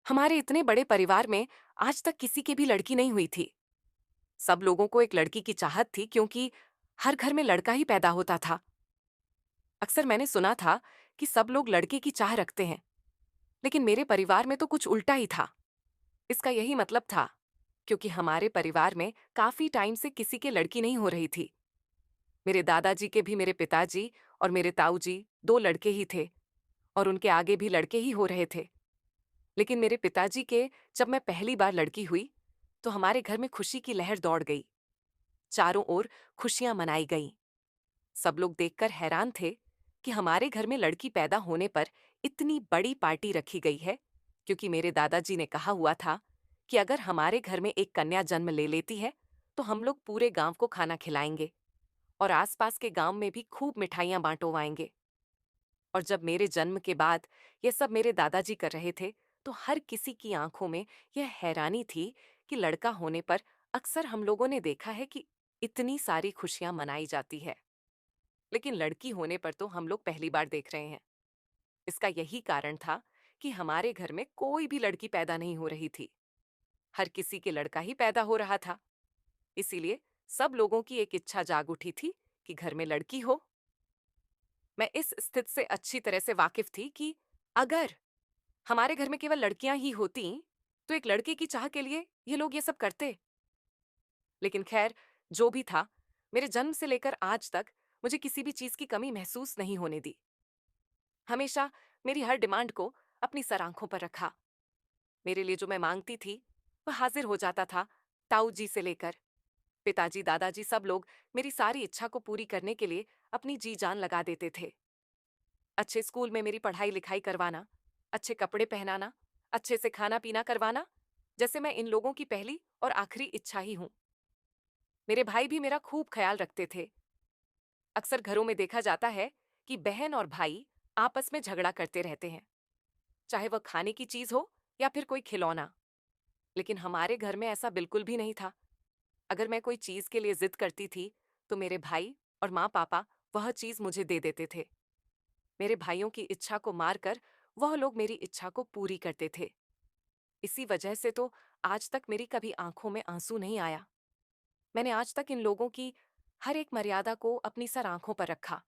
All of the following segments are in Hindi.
हमारे इतने बड़े परिवार में आज तक किसी की भी लड़की नहीं हुई थी। सब लोगों को एक लड़की की चाहत थी क्योंकि हर घर में लड़का ही पैदा होता था। अक्सर मैंने सुना था कि सब लोग लड़के की चाह रखते हैं, लेकिन मेरे परिवार में तो कुछ उल्टा ही था। इसका यही मतलब था, क्योंकि हमारे परिवार में काफी टाइम से किसी के लड़की नहीं हो रही थी। मेरे दादाजी के भी मेरे पिताजी और मेरे ताऊ जी दो लड़के ही थे, और उनके आगे भी लड़के ही हो रहे थे। लेकिन मेरे पिताजी के जब मैं पहली बार लड़की हुई, तो हमारे घर में खुशी की लहर दौड़ गई। चारों ओर खुशियां मनाई गईं। सब लोग देखकर हैरान थे कि हमारे घर में लड़की पैदा होने पर इतनी बड़ी पार्टी रखी गई है, क्योंकि मेरे दादाजी ने कहा हुआ था कि अगर हमारे घर में एक कन्या जन्म ले लेती है तो हम लोग पूरे गांव को खाना खिलाएंगे और आसपास के गांव में भी खूब मिठाइयां बांटवाएंगे। और जब मेरे जन्म के बाद ये सब मेरे दादाजी कर रहे थे, तो हर किसी की आंखों में यह हैरानी थी कि लड़का होने पर अक्सर हम लोगों ने देखा है कि इतनी सारी खुशियां मनाई जाती है, लेकिन लड़की होने पर तो हम लोग पहली बार देख रहे हैं। इसका यही कारण था कि हमारे घर में कोई भी लड़की पैदा नहीं हो रही थी। हर किसी के लड़का ही पैदा हो रहा था। इसीलिए सब लोगों की एक इच्छा जाग उठी थी कि घर में लड़की हो। मैं इस स्थिति से अच्छी तरह से वाकिफ थी कि अगर हमारे घर में केवल लड़कियां ही होती, तो एक लड़के की चाह के लिए ये लोग ये सब करते। लेकिन खैर, जो भी था, मेरे जन्म से लेकर आज तक मुझे किसी भी चीज की कमी महसूस नहीं होने दी। हमेशा मेरी हर डिमांड को अपनी सर आंखों पर रखा। मेरे लिए जो मैं मांगती थी वह हाजिर हो जाता था। ताऊ जी से लेकर पिताजी, दादाजी, सब लोग मेरी सारी इच्छा को पूरी करने के लिए अपनी जी जान लगा देते थे। अच्छे स्कूल में मेरी पढ़ाई लिखाई करवाना, अच्छे कपड़े पहनाना, अच्छे से खाना पीना करवाना, जैसे मैं इन लोगों की पहली और आखिरी इच्छा ही हूं। मेरे भाई भी मेरा खूब ख्याल रखते थे। अक्सर घरों में देखा जाता है कि बहन और भाई आपस में झगड़ा करते रहते हैं, चाहे वह खाने की चीज हो या फिर कोई खिलौना। लेकिन हमारे घर में ऐसा बिल्कुल भी नहीं था। अगर मैं कोई चीज के लिए जिद करती थी, तो मेरे भाई और माँ पापा वह चीज मुझे दे देते थे। मेरे भाइयों की इच्छा को मारकर वह लोग मेरी इच्छा को पूरी करते थे। इसी वजह से तो आज तक मेरी कभी आंखों में आंसू नहीं आया। मैंने आज तक इन लोगों की हर एक मर्यादा को अपनी सर आंखों पर रखा।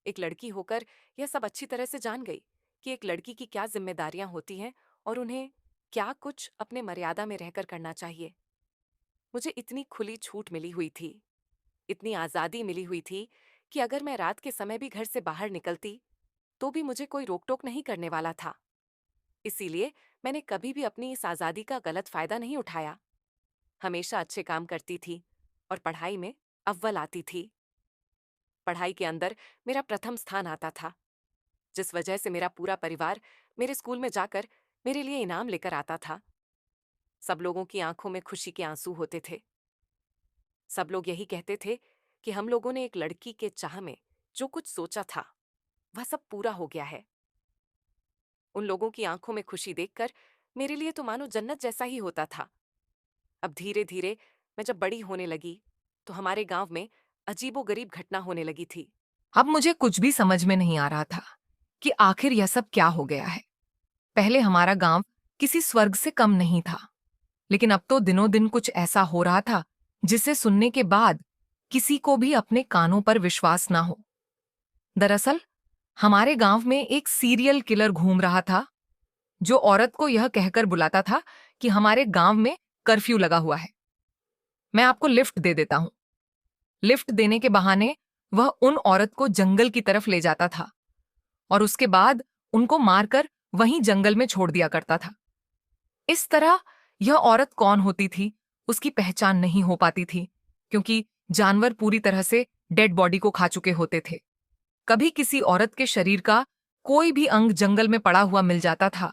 एक लड़की होकर यह सब अच्छी तरह से जान गई कि एक लड़की की क्या जिम्मेदारियां होती हैं और उन्हें क्या कुछ अपने मर्यादा में रहकर करना चाहिए। मुझे इतनी खुली छूट मिली हुई थी, इतनी आजादी मिली हुई थी कि अगर मैं रात के समय भी घर से बाहर निकलती, तो भी मुझे कोई रोक टोक नहीं करने वाला था। इसीलिए मैंने कभी भी अपनी इस आजादी का गलत फायदा नहीं उठाया। हमेशा अच्छे काम करती थी और पढ़ाई में अव्वल आती थी। पढ़ाई के अंदर मेरा प्रथम स्थान आता था, जिस वजह से मेरा पूरा परिवार मेरे स्कूल में जाकर मेरे लिए इनाम लेकर आता था। सब लोगों की आंखों में खुशी के आंसू होते थे। सब लोग यही कहते थे कि हम लोगों ने एक लड़की के चाह में जो कुछ सोचा था, वह सब पूरा हो गया है। उन लोगों की आंखों में खुशी देखकर मेरे लिए तो मानो जन्नत जैसा ही होता था। अब धीरे धीरे मैं जब बड़ी होने लगी, तो हमारे गांव में अजीबोगरीब घटना होने लगी थी। अब मुझे कुछ भी समझ में नहीं आ रहा था कि आखिर यह सब क्या हो गया है। पहले हमारा गांव किसी स्वर्ग से कम नहीं था, लेकिन अब तो दिनों दिन कुछ ऐसा हो रहा था जिसे सुनने के बाद किसी को भी अपने कानों पर विश्वास ना हो। दरअसल हमारे गांव में एक सीरियल किलर घूम रहा था, जो औरत को यह कहकर बुलाता था कि हमारे गांव में कर्फ्यू लगा हुआ है, मैं आपको लिफ्ट दे देता हूं। लिफ्ट देने के बहाने वह उन औरत को जंगल की तरफ ले जाता था और उसके बाद उनको मारकर वहीं जंगल में छोड़ दिया करता था। इस तरह यह औरत कौन होती थी, उसकी पहचान नहीं हो पाती थी, क्योंकि जानवर पूरी तरह से डेड बॉडी को खा चुके होते थे। कभी किसी औरत के शरीर का कोई भी अंग जंगल में पड़ा हुआ मिल जाता था,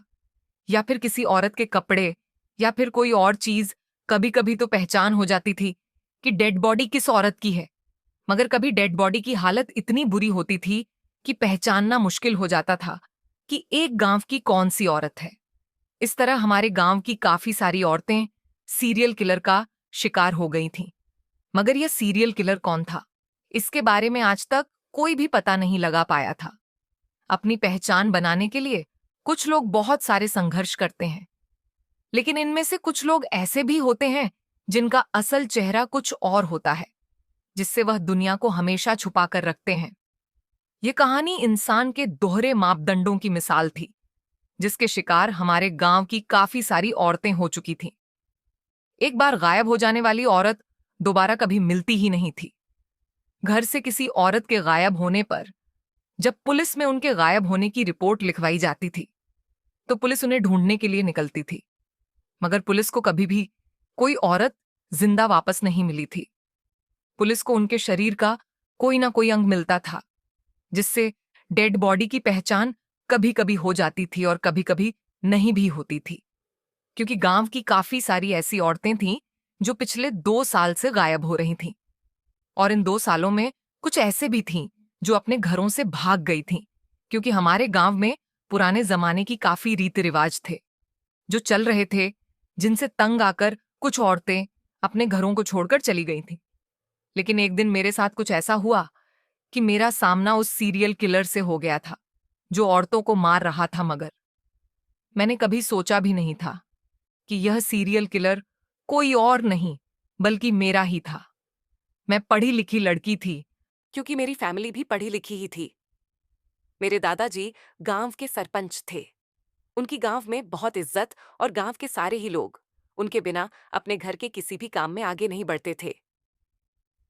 या फिर किसी औरत के कपड़े या फिर कोई और चीज। कभी कभी तो पहचान हो जाती थी कि डेड बॉडी किस औरत की है, मगर कभी डेड बॉडी की हालत इतनी बुरी होती थी कि पहचानना मुश्किल हो जाता था कि एक गांव की कौन सी औरत है। इस तरह हमारे गांव की काफी सारी औरतें सीरियल किलर का शिकार हो गई थीं। मगर यह सीरियल किलर कौन था, इसके बारे में आज तक कोई भी पता नहीं लगा पाया था। अपनी पहचान बनाने के लिए कुछ लोग बहुत सारे संघर्ष करते हैं, लेकिन इनमें से कुछ लोग ऐसे भी होते हैं जिनका असल चेहरा कुछ और होता है, जिससे वह दुनिया को हमेशा छुपा कर रखते हैं। ये कहानी इंसान के दोहरे मापदंडों की मिसाल थी, जिसके शिकार हमारे गांव की काफी सारी औरतें हो चुकी थीं। एक बार गायब हो जाने वाली औरत दोबारा कभी मिलती ही नहीं थी। घर से किसी औरत के गायब होने पर जब पुलिस में उनके गायब होने की रिपोर्ट लिखवाई जाती थी, तो पुलिस उन्हें ढूंढने के लिए निकलती थी। मगर पुलिस को कभी भी कोई औरत जिंदा वापस नहीं मिली थी। पुलिस को उनके शरीर का कोई ना कोई अंग मिलता था, जिससे डेड बॉडी की पहचान कभी कभी हो जाती थी और कभी कभी नहीं भी होती थी, क्योंकि गांव की काफी सारी ऐसी औरतें थीं जो पिछले 2 साल से गायब हो रही थीं। और इन 2 सालों में कुछ ऐसे भी थीं जो अपने घरों से भाग गई थीं, क्योंकि हमारे गांव में पुराने जमाने की काफी रीति रिवाज थे जो चल रहे थे, जिनसे तंग आकर कुछ औरतें अपने घरों को छोड़कर चली गई थीं। लेकिन एक दिन मेरे साथ कुछ ऐसा हुआ कि मेरा सामना उस सीरियल किलर से हो गया था जो औरतों को मार रहा था। मगर मैंने कभी सोचा भी नहीं था कि यह सीरियल किलर कोई और नहीं बल्कि मेरा ही था। मैं पढ़ी लिखी लड़की थी। क्योंकि मेरी फैमिली भी पढ़ी लिखी ही थी। मेरे दादाजी गांव के सरपंच थे। उनकी गांव में बहुत इज्जत और गांव के सारे ही लोग उनके बिना अपने घर के किसी भी काम में आगे नहीं बढ़ते थे।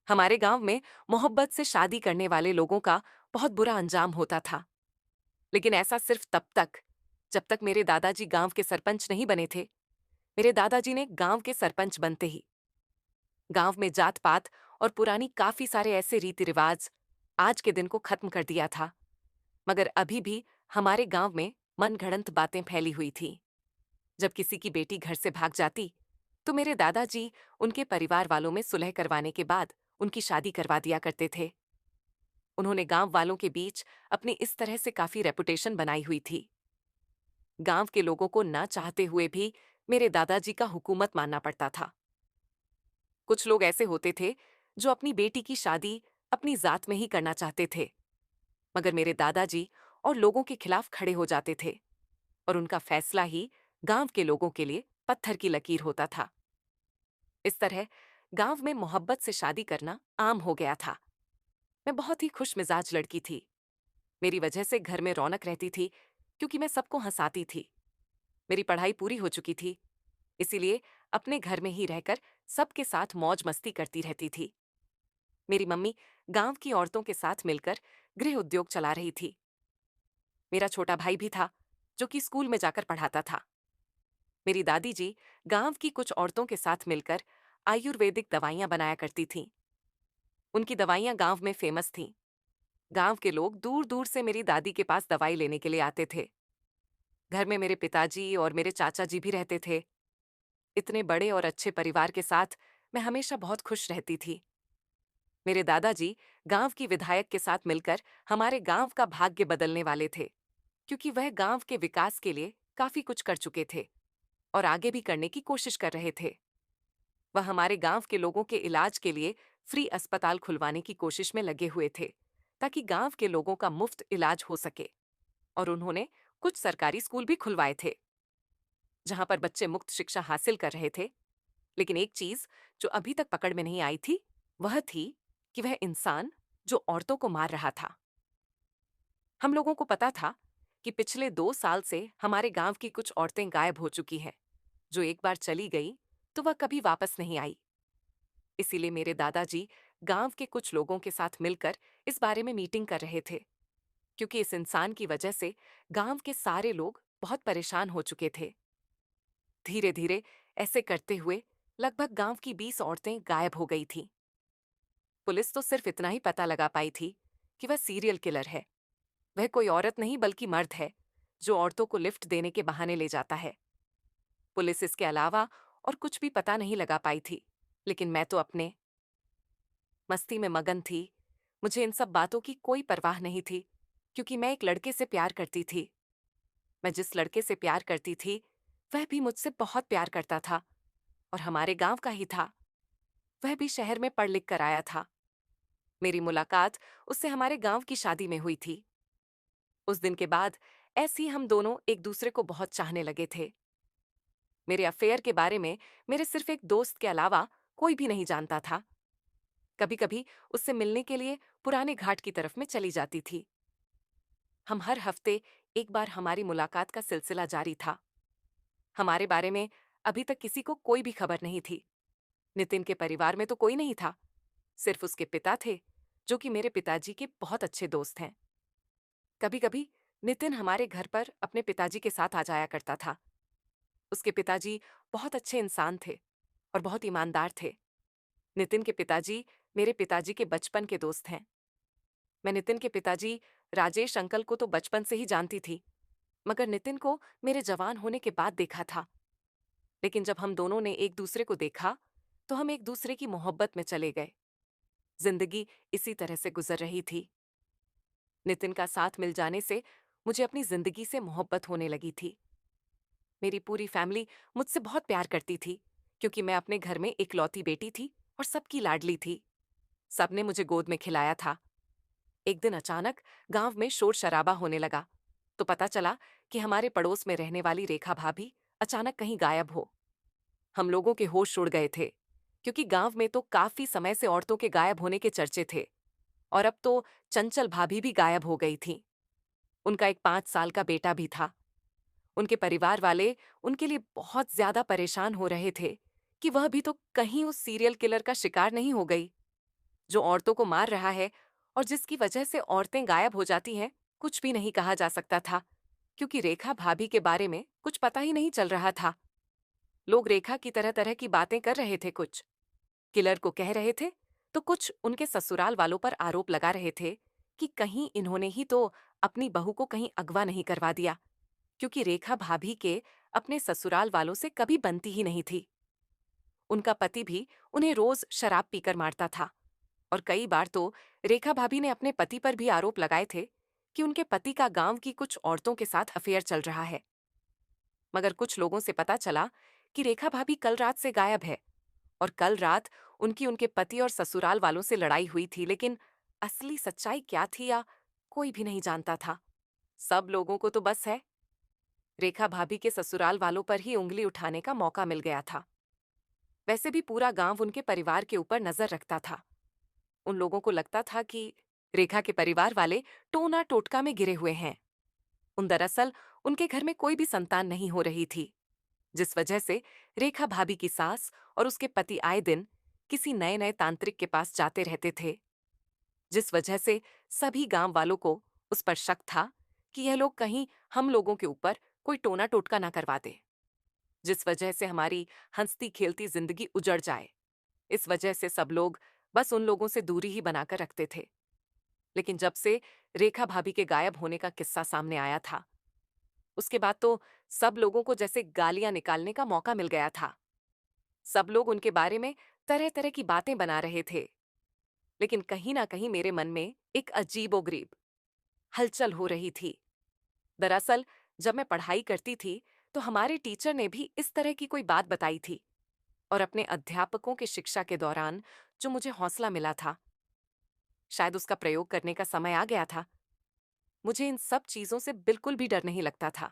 हमारे गांव में मोहब्बत से शादी करने वाले लोगों का बहुत बुरा अंजाम होता था। लेकिन ऐसा सिर्फ तब तक जब तक मेरे दादाजी गांव के सरपंच नहीं बने थे। मेरे दादाजी ने गांव के सरपंच बनते ही गांव में जात पात और पुरानी काफी सारे ऐसे रीति रिवाज आज के दिन को खत्म कर दिया था। मगर अभी भी हमारे गांव में मनगढ़ंत बातें फैली हुई थी। जब किसी की बेटी घर से भाग जाती तो मेरे दादाजी उनके परिवार वालों में सुलह करवाने के बाद उनकी शादी करवा दिया करते थे। उन्होंने गांव वालों के बीच अपनी इस तरह से काफी रेपुटेशन बनाई हुई थी। गांव के लोगों को ना चाहते हुए भी मेरे दादाजी का हुकूमत मानना पड़ता था। कुछ लोग ऐसे होते थे जो अपनी बेटी की शादी अपनी जात में ही करना चाहते थे, मगर मेरे दादाजी और लोगों के खिलाफ खड़े हो जाते थे और उनका फैसला ही गांव के लोगों के लिए पत्थर की लकीर होता था। इस तरह गांव में मोहब्बत से शादी करना आम हो गया था। मैं बहुत ही खुश मिजाज लड़की थी। मेरी वजह से घर में रौनक रहती थी, क्योंकि मैं सबको हंसाती थी। मेरी पढ़ाई पूरी हो चुकी थी, इसीलिए अपने घर में ही रहकर सबके साथ मौज मस्ती करती रहती थी। मेरी मम्मी गांव की औरतों के साथ मिलकर गृह उद्योग चला रही थी। मेरा छोटा भाई भी था जो कि स्कूल में जाकर पढ़ाता था। मेरी दादी जी गांव की कुछ औरतों के साथ मिलकर आयुर्वेदिक दवाइयां बनाया करती थीं। उनकी दवाइयां गांव में फेमस थीं। गांव के लोग दूर दूर से मेरी दादी के पास दवाई लेने के लिए आते थे। घर में मेरे पिताजी और मेरे चाचा जी भी रहते थे। इतने बड़े और अच्छे परिवार के साथ मैं हमेशा बहुत खुश रहती थी। मेरे दादाजी गांव की विधायक के साथ मिलकर हमारे गांव का भाग्य बदलने वाले थे, क्योंकि वह गांव के विकास के लिए काफी कुछ कर चुके थे और आगे भी करने की कोशिश कर रहे थे। वह हमारे गांव के लोगों के इलाज के लिए फ्री अस्पताल खुलवाने की कोशिश में लगे हुए थे, ताकि गांव के लोगों का मुफ्त इलाज हो सके। और उन्होंने कुछ सरकारी स्कूल भी खुलवाए थे जहां पर बच्चे मुफ्त शिक्षा हासिल कर रहे थे। लेकिन एक चीज जो अभी तक पकड़ में नहीं आई थी, वह थी कि वह इंसान जो औरतों को मार रहा था। हम लोगों को पता था कि पिछले 2 साल से हमारे गांव की कुछ औरतें गायब हो चुकी हैं। जो एक बार चली गई तो वह कभी वापस नहीं आई। इसीलिए मेरे दादाजी गांव के कुछ लोगों के साथ मिलकर इस बारे में मीटिंग कर रहे थे, क्योंकि इस इंसान की वजह से गांव के सारे लोग बहुत परेशान हो चुके थे। धीरे धीरे ऐसे करते हुए लगभग गांव की 20 औरतें गायब हो गई थीं। पुलिस तो सिर्फ इतना ही पता लगा पाई थी कि वह सीरियल किलर है। वह कोई औरत नहीं बल्कि मर्द है जो औरतों को लिफ्ट देने के बहाने ले जाता है। पुलिस इसके अलावा और कुछ भी पता नहीं लगा पाई थी। लेकिन मैं तो अपने मस्ती में मगन थी। मुझे इन सब बातों की कोई परवाह नहीं थी, क्योंकि मैं एक लड़के से प्यार करती थी। मैं जिस लड़के से प्यार करती थी वह भी मुझसे बहुत प्यार करता था और हमारे गांव का ही था। वह भी शहर में पढ़ लिख कर आया था। मेरी मुलाकात उससे हमारे गांव की शादी में हुई थी। उस दिन के बाद ऐसे ही हम दोनों एक दूसरे को बहुत चाहने लगे थे। मेरे अफेयर के बारे में मेरे सिर्फ एक दोस्त के अलावा कोई भी नहीं जानता था। कभी कभी उससे मिलने के लिए पुराने घाट की तरफ में चली जाती थी। हम हर हफ्ते एक बार हमारी मुलाकात का सिलसिला जारी था। हमारे बारे में अभी तक किसी को कोई भी खबर नहीं थी। नितिन के परिवार में तो कोई नहीं था, सिर्फ उसके पिता थे, जो कि मेरे पिताजी के बहुत अच्छे दोस्त हैं। कभी कभी नितिन हमारे घर पर अपने पिताजी के साथ आ जाया करता था। उसके पिताजी बहुत अच्छे इंसान थे और बहुत ईमानदार थे। नितिन के पिताजी मेरे पिताजी के बचपन के दोस्त हैं। मैं नितिन के पिताजी राजेश अंकल को तो बचपन से ही जानती थी, मगर नितिन को मेरे जवान होने के बाद देखा था। लेकिन जब हम दोनों ने एक दूसरे को देखा, तो हम एक दूसरे की मोहब्बत में चले गए। जिंदगी इसी तरह से गुजर रही थी। नितिन का साथ मिल जाने से मुझे अपनी जिंदगी से मोहब्बत होने लगी थी। मेरी पूरी फैमिली मुझसे बहुत प्यार करती थी, क्योंकि मैं अपने घर में इकलौती बेटी थी और सबकी लाडली थी। सबने मुझे गोद में खिलाया था। एक दिन अचानक गांव में शोर शराबा होने लगा, तो पता चला कि हमारे पड़ोस में रहने वाली रेखा भाभी अचानक कहीं गायब हो। हम लोगों के होश उड़ गए थे, क्योंकि गांव में तो काफी समय से औरतों के गायब होने के चर्चे थे। और अब तो चंचल भाभी भी गायब हो गई थी। उनका एक 5 साल का बेटा भी था। उनके परिवार वाले उनके लिए बहुत ज्यादा परेशान हो रहे थे कि वह भी तो कहीं उस सीरियल किलर का शिकार नहीं हो गई, जो औरतों को मार रहा है और जिसकी वजह से औरतें गायब हो जाती हैं। कुछ भी नहीं कहा जा सकता था, क्योंकि रेखा भाभी के बारे में कुछ पता ही नहीं चल रहा था। लोग रेखा की तरह तरह की बातें कर रहे थे, कुछ किलर को कह रहे थे, तो कुछ उनके ससुराल वालों पर आरोप लगा रहे थे कि कहीं इन्होंने ही तो अपनी बहू को कहीं अगवा नहीं करवा दिया, क्योंकि रेखा भाभी के अपने ससुराल वालों से कभी बनती ही नहीं थी। उनका पति भी उन्हें रोज शराब पीकर मारता था, और कई बार तो रेखा भाभी ने अपने पति पर भी आरोप लगाए थे कि उनके पति का गांव की कुछ औरतों के साथ अफेयर चल रहा है। मगर कुछ लोगों से पता चला कि रेखा भाभी कल रात से गायब है, और कल रात उनकी उनके पति और ससुराल वालों से लड़ाई हुई थी। लेकिन असली सच्चाई क्या थी, या कोई भी नहीं जानता था। सब लोगों को तो बस है रेखा भाभी के ससुराल वालों पर ही उंगली उठाने का मौका मिल गया था। वैसे भी पूरा गांव उनके परिवार के ऊपर नजर रखता था। उन लोगों को लगता था कि रेखा के परिवार वाले टोना टोटका में गिरे हुए हैं। दरअसल उनके घर में कोई भी संतान नहीं हो रही थी, जिस वजह से रेखा भाभी की सास और उसके पति आए दिन किसी नए नए तांत्रिक के पास जाते रहते थे, जिस वजह से सभी गांव वालों को उस पर शक था कि यह लोग कहीं हम लोगों के ऊपर कोई टोना टोटका ना करवा दे, जिस वजह से हमारी हंसती खेलती जिंदगी उजड़ जाए। इस वजह से सब लोग बस उन लोगों से दूरी ही बनाकर रखते थे। लेकिन जब से रेखा भाभी के गायब होने का किस्सा सामने आया था, उसके बाद तो सब लोगों को जैसे गालियां निकालने का मौका मिल गया था। सब लोग उनके बारे में तरह तरह की बातें बना रहे थे। लेकिन कहीं ना कहीं मेरे मन में एक अजीबोगरीब हलचल हो रही थी। दरअसल जब मैं पढ़ाई करती थी, तो हमारे टीचर ने भी इस तरह की कोई बात बताई थी, और अपने अध्यापकों की शिक्षा के दौरान जो मुझे हौसला मिला था, शायद उसका प्रयोग करने का समय आ गया था। मुझे इन सब चीजों से बिल्कुल भी डर नहीं लगता था।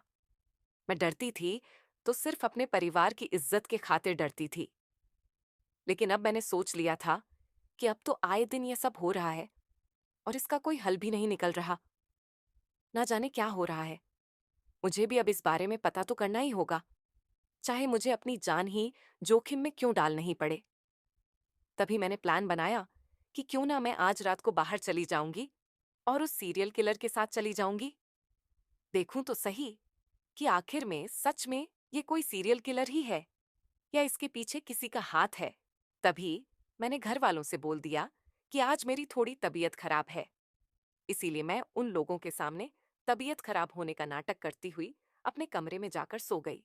मैं डरती थी तो सिर्फ अपने परिवार की इज्जत के खातिर डरती थी। लेकिन अब मैंने सोच लिया था कि अब तो आए दिन ये सब हो रहा है, और इसका कोई हल भी नहीं निकल रहा। ना जाने क्या हो रहा है। मुझे भी अब इस बारे में पता तो करना ही होगा, चाहे मुझे अपनी जान ही जोखिम में क्यों डाल नहीं पड़े। तभी मैंने प्लान बनाया कि क्यों ना मैं आज रात को बाहर चली जाऊंगी और उस सीरियल किलर के साथ चली जाऊंगी। देखूं तो सही कि आखिर में सच में ये कोई सीरियल किलर ही है, या इसके पीछे किसी का हाथ है। तभी मैंने घर वालों से बोल दिया कि आज मेरी थोड़ी तबीयत खराब है। इसीलिए मैं उन लोगों के सामने तबीयत खराब होने का नाटक करती हुई अपने कमरे में जाकर सो गई।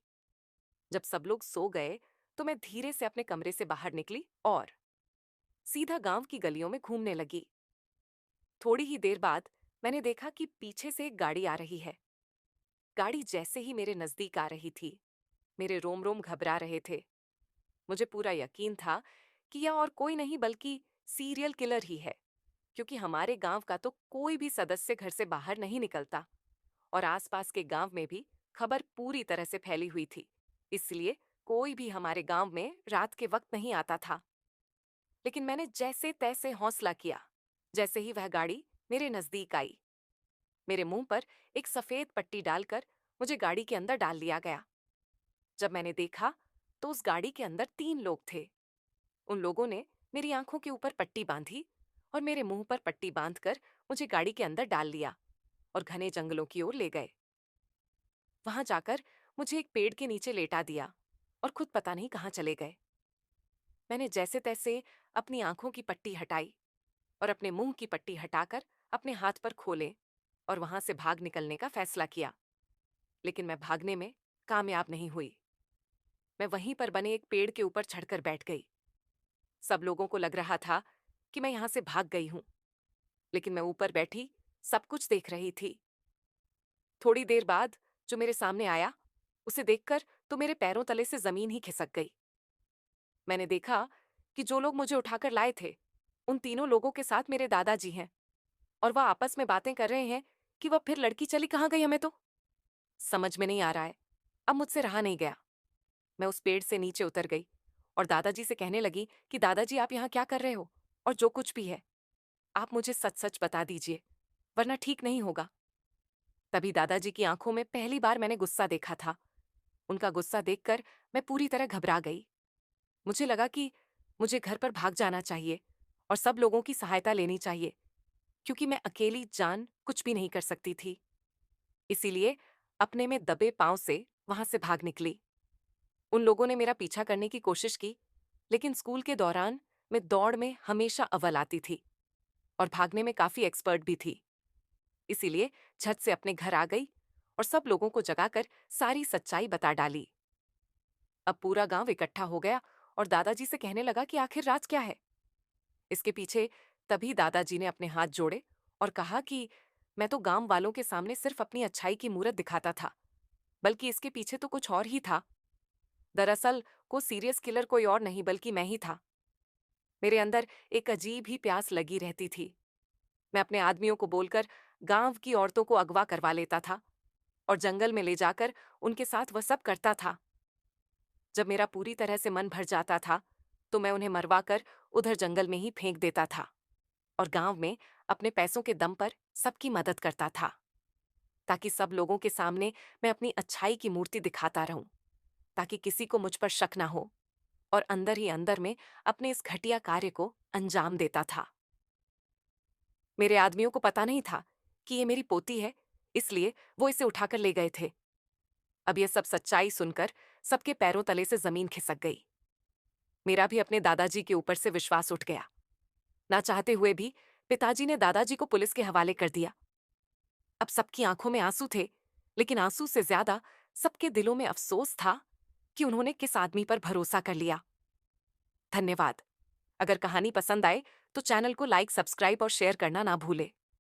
जब सब लोग सो गए, तो मैं धीरे से अपने कमरे से बाहर निकली और सीधा गांव की गलियों में घूमने लगी। थोड़ी ही देर बाद मैंने देखा कि पीछे से एक गाड़ी आ रही है। गाड़ी जैसे ही मेरे नजदीक आ रही थी, मेरे रोम रोम घबरा रहे थे। मुझे पूरा यकीन था कि यह और कोई नहीं बल्कि सीरियल किलर ही है, क्योंकि हमारे गांव का तो कोई भी सदस्य घर से बाहर नहीं निकलता, और आसपास के गांव में भी खबर पूरी तरह से फैली हुई थी। इसलिए कोई भी हमारे गांव में रात के वक्त नहीं आता था। लेकिन मैंने जैसे तैसे हौसला किया। जैसे ही वह गाड़ी मेरे नजदीक आई, मेरे मुंह पर एक सफेद पट्टी डालकर मुझे गाड़ी के अंदर डाल दिया गया। जब मैंने देखा तो उस गाड़ी के अंदर 3 लोग थे। उन लोगों ने मेरी आंखों के ऊपर पट्टी बांधी और मेरे मुंह पर पट्टी बांधकर मुझे गाड़ी के अंदर डाल लिया और घने जंगलों की ओर ले गए। वहां जाकर मुझे एक पेड़ के नीचे लेटा दिया और खुद पता नहीं कहाँ चले गए। मैंने जैसे तैसे अपनी आंखों की पट्टी हटाई और अपने मुंह की पट्टी हटाकर अपने हाथ पर खोले और वहां से भाग निकलने का फैसला किया। लेकिन मैं भागने में कामयाब नहीं हुई। मैं वहीं पर बने एक पेड़ के ऊपर चढ़कर बैठ गई। सब लोगों को लग रहा था कि मैं यहां से भाग गई हूं, लेकिन मैं ऊपर बैठी सब कुछ देख रही थी। थोड़ी देर बाद जो मेरे सामने आया, उसे देखकर तो मेरे पैरों तले से जमीन ही खिसक गई। मैंने देखा कि जो लोग मुझे उठाकर लाए थे, उन 3 लोगों के साथ मेरे दादाजी हैं और वह आपस में बातें कर रहे हैं कि वह फिर लड़की चली कहाँ गई हमें तो समझ में नहीं आ रहा है। अब मुझसे रहा नहीं गया। मैं उस पेड़ से नीचे उतर गई और दादाजी से कहने लगी कि दादाजी आप यहाँ क्या कर रहे हो, और जो कुछ भी है आप मुझे सच सच बता दीजिए, वरना ठीक नहीं होगा। तभी दादाजी की आंखों में पहली बार मैंने गुस्सा देखा था। उनका गुस्सा देखकर मैं पूरी तरह घबरा गई। मुझे लगा कि मुझे घर पर भाग जाना चाहिए और सब लोगों की सहायता लेनी चाहिए, क्योंकि मैं अकेली जान कुछ भी नहीं कर सकती थी। इसीलिए अपने में दबे पांव से वहां से भाग निकली। उन लोगों ने मेरा पीछा करने की कोशिश की, लेकिन स्कूल के दौरान मैं दौड़ में हमेशा अव्वल आती थी और भागने में काफी एक्सपर्ट भी थी। इसीलिए झट से अपने घर आ गई और सब लोगों को जगाकर सारी सच्चाई बता डाली। अब पूरा गांव इकट्ठा हो गया और दादाजी से कहने लगा कि आखिर राज क्या है इसके पीछे। तभी दादाजी ने अपने हाथ जोड़े और कहा कि मैं तो गांव वालों के सामने सिर्फ अपनी अच्छाई की मूरत दिखाता था, बल्कि इसके पीछे तो कुछ और ही था। दरअसल को सीरियस किलर कोई और नहीं बल्कि मैं ही था। मेरे अंदर एक अजीब ही प्यास लगी रहती थी। मैं अपने आदमियों को बोलकर गांव की औरतों को अगवा करवा लेता था और जंगल में ले जाकर उनके साथ वह सब करता था। जब मेरा पूरी तरह से मन भर जाता था तो मैं उन्हें मरवा कर उधर जंगल में ही फेंक देता था और गांव में अपने पैसों के दम पर सबकी मदद करता था, ताकि सब लोगों के सामने मैं अपनी अच्छाई की मूर्ति दिखाता रहूं, ताकि किसी को मुझ पर शक ना हो, और अंदर ही अंदर में अपने इस घटिया कार्य को अंजाम देता था। मेरे आदमियों को पता नहीं था कि ये मेरी पोती है, इसलिए वो इसे उठाकर ले गए थे। अब यह सब सच्चाई सुनकर सबके पैरों तले से जमीन खिसक गई। मेरा भी अपने दादाजी के ऊपर से विश्वास उठ गया। ना चाहते हुए भी पिताजी ने दादाजी को पुलिस के हवाले कर दिया। अब सबकी आंखों में आंसू थे, लेकिन आंसू से ज्यादा सबके दिलों में अफसोस था कि उन्होंने किस आदमी पर भरोसा कर लिया। धन्यवाद। अगर कहानी पसंद आए तो चैनल को लाइक, सब्सक्राइब और शेयर करना ना भूले।